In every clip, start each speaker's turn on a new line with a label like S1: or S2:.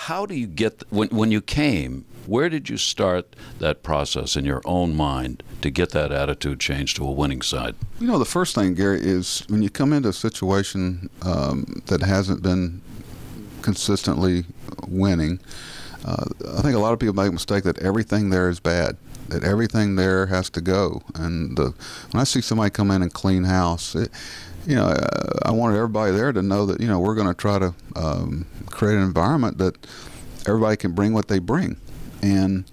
S1: how do you get when you came? Where did you start that process in your own mind to get that attitude change to a winning side?
S2: You know, the first thing, Gary, is when you come into a situation that hasn't been consistently winning, I think a lot of people make a mistake that everything there is bad, that everything there has to go. And when I see somebody come in and clean house, I wanted everybody there to know that, we're going to try to create an environment that everybody can bring what they bring. And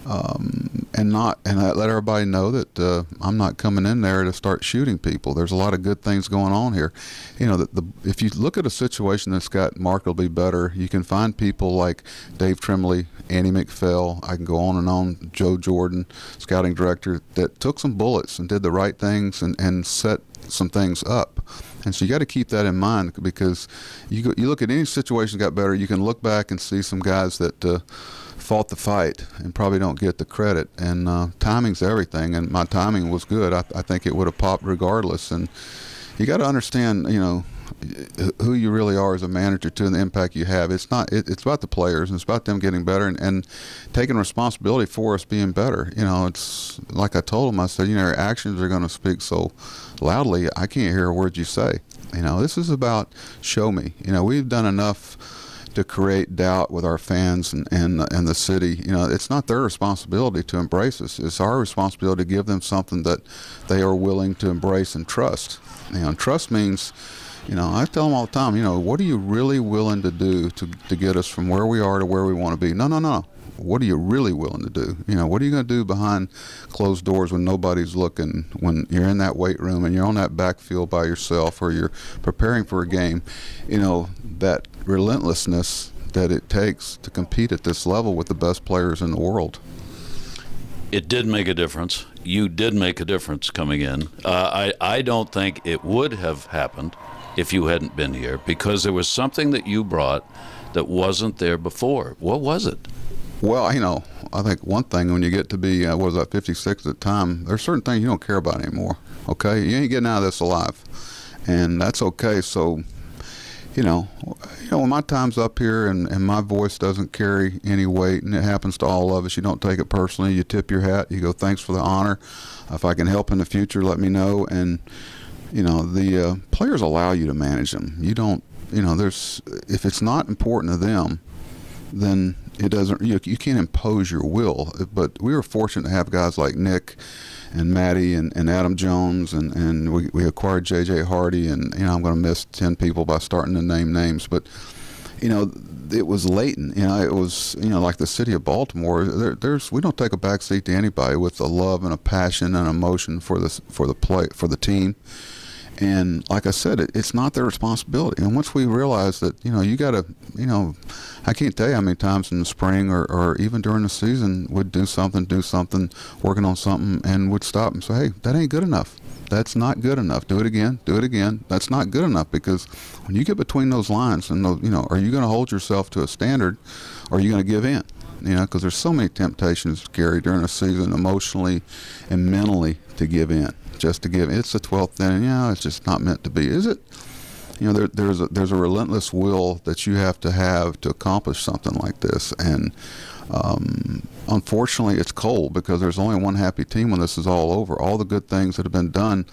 S2: let everybody know that I'm not coming in there to start shooting people. There's a lot of good things going on here. If you look at a situation that's got markedly better, you can find people like Dave Tremblay, Andy McPhail, I can go on and on, Joe Jordan, scouting director, that took some bullets and did the right things and set some things up. And so you got to keep that in mind, because you look at any situation that got better, you can look back and see some guys that fought the fight and probably don't get the credit. And timing's everything, and my timing was good. I think it would have popped regardless. And you got to understand, who you really are as a manager too, and the impact you have. It's about the players, and it's about them getting better and taking responsibility for us being better. It's like I told them, I said, your actions are going to speak so loudly, I can't hear a word you say. This is about show me. We've done enough to create doubt with our fans and the city. It's not their responsibility to embrace us. It's our responsibility to give them something that they are willing to embrace and trust. Trust means, I tell them all the time, what are you really willing to do to get us from where we are to where we want to be? No. What are you really willing to do? What are you going to do behind closed doors when nobody's looking, when you're in that weight room and you're on that backfield by yourself, or you're preparing for a game? That relentlessness that it takes to compete at this level with the best players in the world.
S1: It did make a difference. You did make a difference coming in. I don't think it would have happened if you hadn't been here, because there was something that you brought that wasn't there before. What was it?
S2: Well, I think one thing, when you get to be, 56 at the time, there's certain things you don't care about anymore, okay? You ain't getting out of this alive, and that's okay. So, when my time's up here and my voice doesn't carry any weight, and it happens to all of us, you don't take it personally. You tip your hat. You go, thanks for the honor. If I can help in the future, let me know. And, the players allow you to manage them. You don't, if it's not important to them, then it doesn't. You can't impose your will. But we were fortunate to have guys like Nick and Matty and Adam Jones, and we acquired J.J. Hardy, and I'm going to miss 10 people by starting to name names. But it was latent. It was like the city of Baltimore. We don't take a back seat to anybody with a love and a passion and emotion for the team. And like I said, it's not their responsibility. And once we realized that, you got to, I can't tell you how many times in the spring or even during the season we'd do something, working on something, and would stop and say, hey, that ain't good enough. That's not good enough. Do it again. That's not good enough, because when you get between those lines, and are you going to hold yourself to a standard, or are you going to give in? Because there's so many temptations, Gary, during a season, emotionally and mentally, to give in. Just to give. It's the 12th inning. It's just not meant to be, is it? There's a relentless will that you have to accomplish something like this. And unfortunately, it's cold, because there's only one happy team when this is all over. All the good things that have been done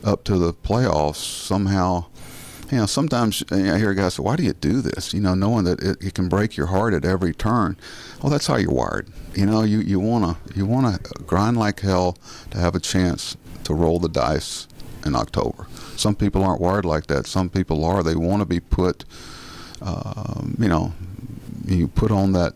S2: up to the playoffs, somehow, sometimes I hear guys say, why do you do this? Knowing that it can break your heart at every turn. Well, that's how you're wired. You want to grind like hell to have a chance to roll the dice in October. Some people aren't wired like that. Some people are. They want to be put, you put on that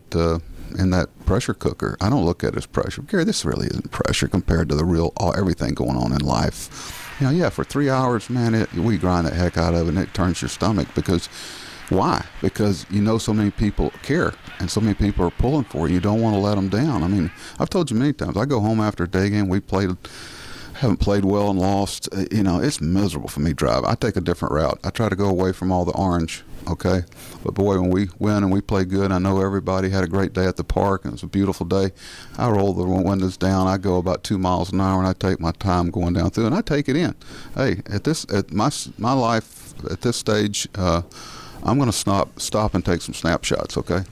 S2: in that pressure cooker. I don't look at it as pressure. Gary, this really isn't pressure compared to the everything going on in life. For 3 hours, man, we grind the heck out of it, and it turns your stomach. Because why? Because so many people care, and so many people are pulling for you. You don't want to let them down. I've told you many times, I go home after a day game, haven't played well and lost. It's miserable for me driving. I take a different route. I try to go away from all the orange, okay? But boy, when we win and we play good, I know everybody had a great day at the park, and it was a beautiful day. I roll the windows down. I go about 2 miles an hour, and I take my time going down through, and I take it in. Hey, at my life at this stage, I'm going to stop and take some snapshots, okay?